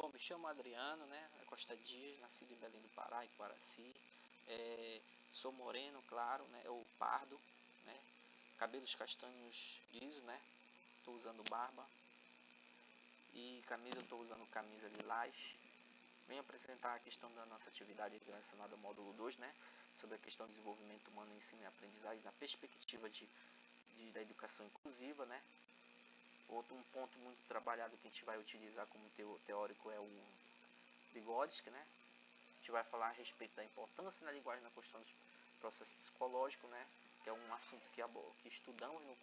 Bom, me chamo Adriano, né? Costa Dias, nascido em Belém do Pará, em Quaraci. Sou moreno, claro, né? Ou pardo, né? Cabelos castanhos lisos, né? Estou usando barba. E camisa, estou usando camisa lilás. Venho apresentar a questão da nossa atividade relacionada ao módulo 2, né? Sobre a questão do desenvolvimento humano, ensino e aprendizagem na perspectiva da educação inclusiva, né? Um ponto muito trabalhado que a gente vai utilizar como teórico é o Vygotsky, né? A gente vai falar a respeito da importância na linguagem na questão dos processos psicológicos, né? Que é um assunto que estudamos no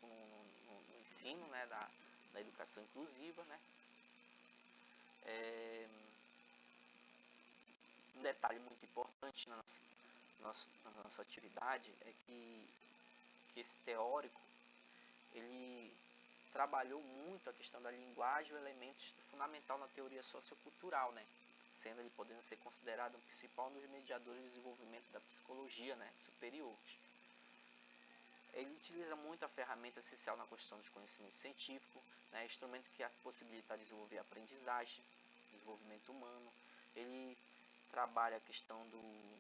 ensino, né? da educação inclusiva, né? Um detalhe muito importante na nossa atividade é que esse teórico ele trabalhou muito a questão da linguagem e o elemento fundamental na teoria sociocultural, né? Sendo ele podendo ser considerado um principal dos mediadores de desenvolvimento da psicologia, né? Superior. Ele utiliza muito a ferramenta essencial na questão do conhecimento científico, né? Instrumento que possibilita desenvolver a aprendizagem, desenvolvimento humano. Ele trabalha a questão do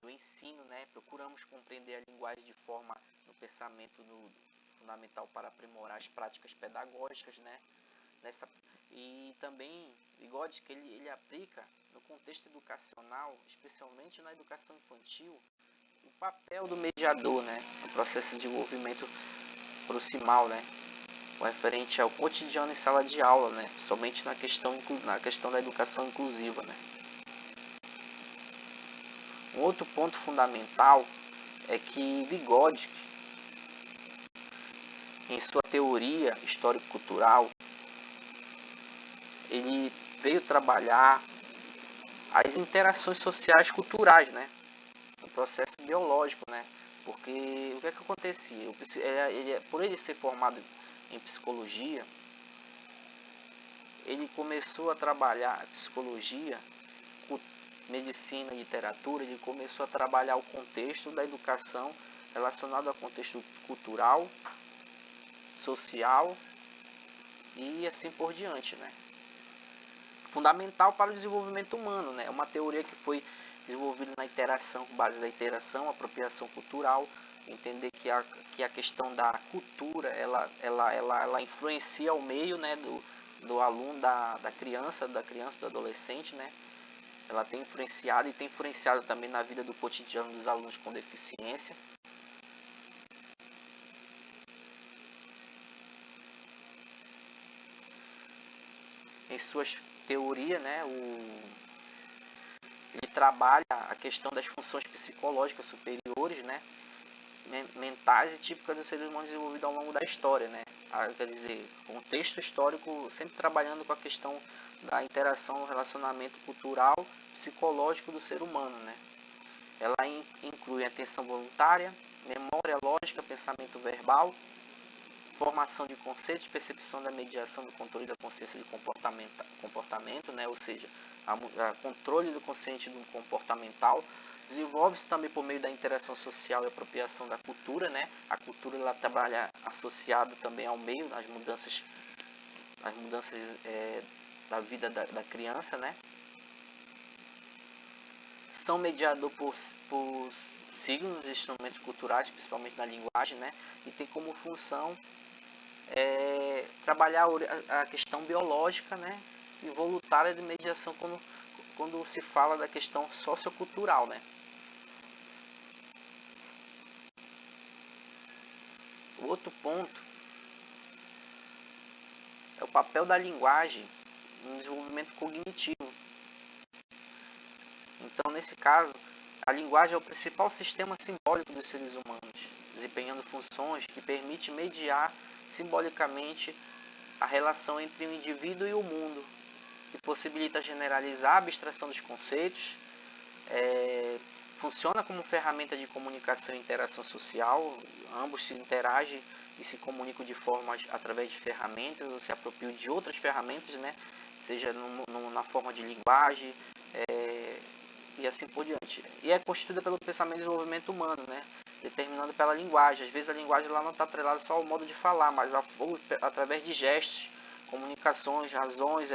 ensino, né? Procuramos compreender a linguagem de forma no pensamento fundamental para aprimorar as práticas pedagógicas, né? E também Vygotsky ele aplica no contexto educacional, especialmente na educação infantil, o papel do mediador, né? No processo de desenvolvimento proximal, né? O referente ao cotidiano em sala de aula, né? Somente na questão da educação inclusiva, né? Um outro ponto fundamental é que Vygotsky, em sua teoria histórico-cultural, ele veio trabalhar as interações sociais culturais, né? No processo biológico, né? Porque o que é que acontecia? Por ele ser formado em psicologia, ele começou a trabalhar a psicologia, medicina e literatura, ele começou a trabalhar o contexto da educação relacionado ao contexto cultural, social e assim por diante, né? Fundamental para o desenvolvimento humano, né? É uma teoria que foi desenvolvida na interação, com base da interação, apropriação cultural, entender que a questão da cultura, ela influencia o meio, né, do aluno, da criança, do adolescente, né? Ela tem influenciado e tem influenciado também na vida do cotidiano dos alunos com deficiência. Em suas teorias, né, ele trabalha a questão das funções psicológicas superiores, né, mentais e típicas dos seres humanos desenvolvidas ao longo da história, né? Quer dizer, contexto histórico sempre trabalhando com a questão da interação no relacionamento cultural, psicológico do ser humano, né? Ela inclui atenção voluntária, memória lógica, pensamento verbal, formação de conceitos, percepção da mediação do controle da consciência de comportamento, né? Ou seja, a controle do consciente do comportamental. Desenvolve-se também por meio da interação social e apropriação da cultura, né? A cultura ela trabalha associado também ao meio, as mudanças da vida da criança, né? São mediados por signos e instrumentos culturais, principalmente na linguagem, né? E tem como função trabalhar a questão biológica, né? E voluntária de mediação quando se fala da questão sociocultural, né? O outro ponto é o papel da linguagem no desenvolvimento cognitivo. Então, nesse caso, a linguagem é o principal sistema simbólico dos seres humanos, desempenhando funções que permitem mediar simbolicamente a relação entre o indivíduo e o mundo, que possibilita generalizar a abstração dos conceitos, funciona como ferramenta de comunicação e interação social, ambos se interagem e se comunicam de formas através de ferramentas ou se apropriam de outras ferramentas, né? Seja na forma de linguagem e assim por diante. E é constituída pelo pensamento e desenvolvimento humano, né? Determinado pela linguagem. Às vezes a linguagem lá não está atrelada só ao modo de falar, mas através de gestos, comunicações, razões,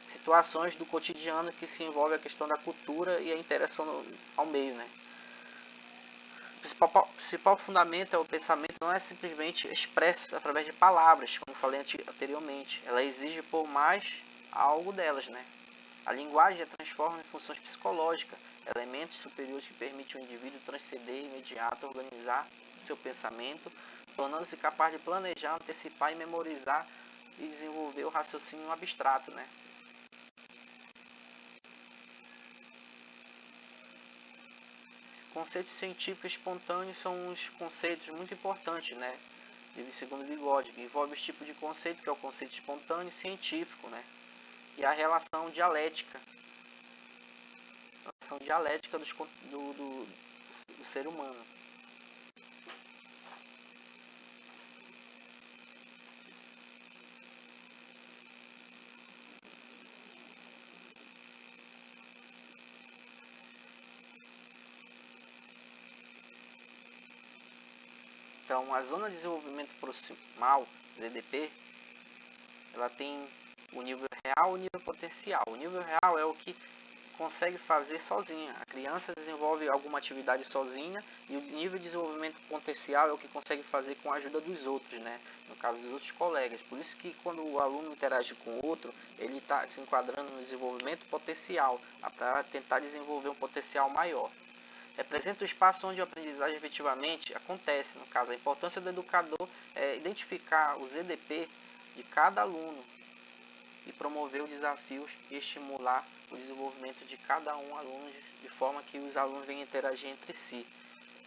situações do cotidiano que se envolve a questão da cultura e a interação ao meio, né? O principal fundamento é o pensamento não é simplesmente expresso através de palavras, como falei anteriormente. Ela exige por mais algo delas, né? A linguagem é transforma em funções psicológicas, elementos superiores que permitem ao indivíduo transcender, imediato, organizar seu pensamento, tornando-se capaz de planejar, antecipar e memorizar e desenvolver o raciocínio abstrato, né? Conceitos científicos espontâneos são uns conceitos muito importantes, né? Segundo Vygotsky, envolve os tipos de conceito, que é o conceito espontâneo e científico, né? E a relação dialética do ser humano. Então, a Zona de Desenvolvimento Proximal, ZDP, ela tem o nível real e o nível potencial. O nível real é o que consegue fazer sozinha. A criança desenvolve alguma atividade sozinha e o nível de desenvolvimento potencial é o que consegue fazer com a ajuda dos outros, né? No caso dos outros colegas. Por isso que quando o aluno interage com o outro, ele está se enquadrando no desenvolvimento potencial, para tentar desenvolver um potencial maior. Representa o espaço onde a aprendizagem efetivamente acontece. No caso, a importância do educador é identificar o ZDP de cada aluno e promover os desafios e estimular o desenvolvimento de cada aluno de forma que os alunos venham interagir entre si,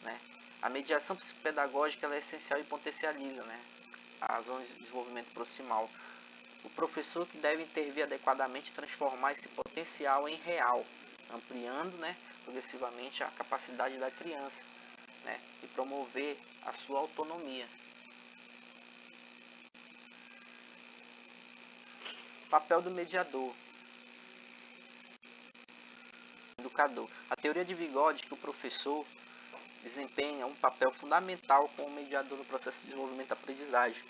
né? A mediação psicopedagógica ela é essencial e potencializa, né, a zona de desenvolvimento proximal. O professor que deve intervir adequadamente e transformar esse potencial em real, ampliando, né, progressivamente a capacidade da criança, né, e promover a sua autonomia. Papel do mediador. Educador. A teoria de Vygotsky que o professor desempenha um papel fundamental como mediador no processo de desenvolvimento da aprendizagem.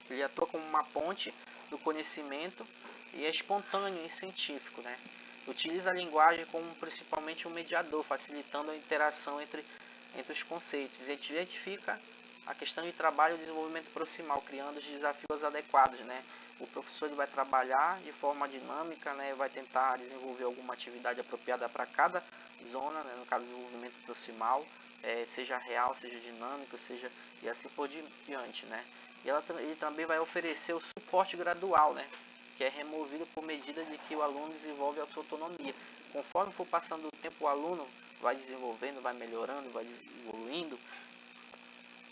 Ele atua como uma ponte do conhecimento e é espontâneo e científico, né? Utiliza a linguagem como principalmente um mediador, facilitando a interação entre os conceitos. E identifica a questão de trabalho e desenvolvimento proximal, criando os desafios adequados, né? O professor ele vai trabalhar de forma dinâmica, né? Vai tentar desenvolver alguma atividade apropriada para cada zona, né? No caso, desenvolvimento proximal, seja real, seja dinâmico, seja e assim por diante, né? E ele também vai oferecer o suporte gradual, né? Que é removido por medida de que o aluno desenvolve a sua autonomia. Conforme for passando o tempo, o aluno vai desenvolvendo, vai melhorando, vai evoluindo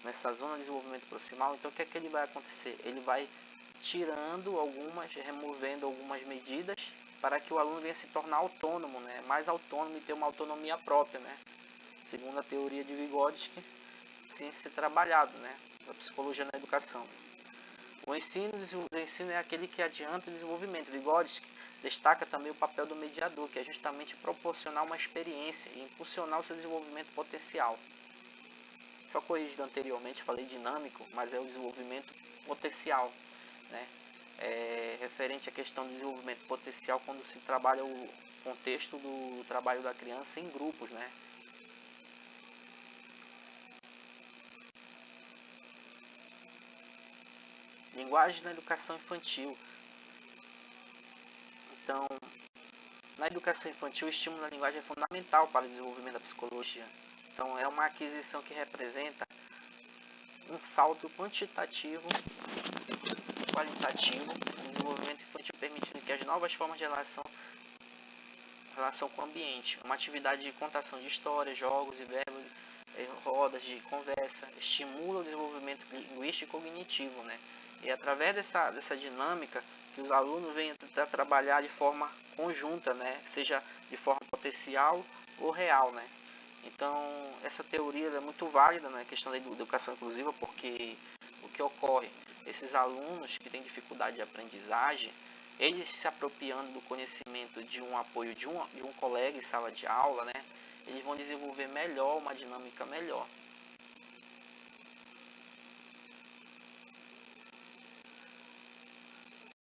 nessa zona de desenvolvimento proximal. Então, o que é que ele vai acontecer? Ele vai removendo algumas medidas para que o aluno venha se tornar autônomo, né? Mais autônomo e ter uma autonomia própria, né? Segundo a teoria de Vygotsky, sem ser trabalhado, né? Da psicologia na educação. O ensino é aquele que adianta o desenvolvimento. Vygotsky destaca também o papel do mediador, que é justamente proporcionar uma experiência e impulsionar o seu desenvolvimento potencial. Só corrigido anteriormente, falei dinâmico, mas é o desenvolvimento potencial, né? Referente à questão do desenvolvimento potencial quando se trabalha o contexto do trabalho da criança em grupos, né? Linguagem na educação infantil. Então, na educação infantil, o estímulo da linguagem é fundamental para o desenvolvimento da psicologia. Então, é uma aquisição que representa um salto quantitativo e qualitativo no desenvolvimento infantil, permitindo que as novas formas de relação com o ambiente, uma atividade de contação de histórias, jogos e verbos, rodas de conversa, estimula o desenvolvimento linguístico e cognitivo, né? E através dessa dinâmica que os alunos venham tentar trabalhar de forma conjunta, né? Seja de forma potencial ou real, né? Então, essa teoria é muito válida na questão da educação inclusiva, porque o que ocorre? Esses alunos que têm dificuldade de aprendizagem, eles se apropriando do conhecimento de um apoio de um colega em sala de aula, né? Eles vão desenvolver melhor, uma dinâmica melhor.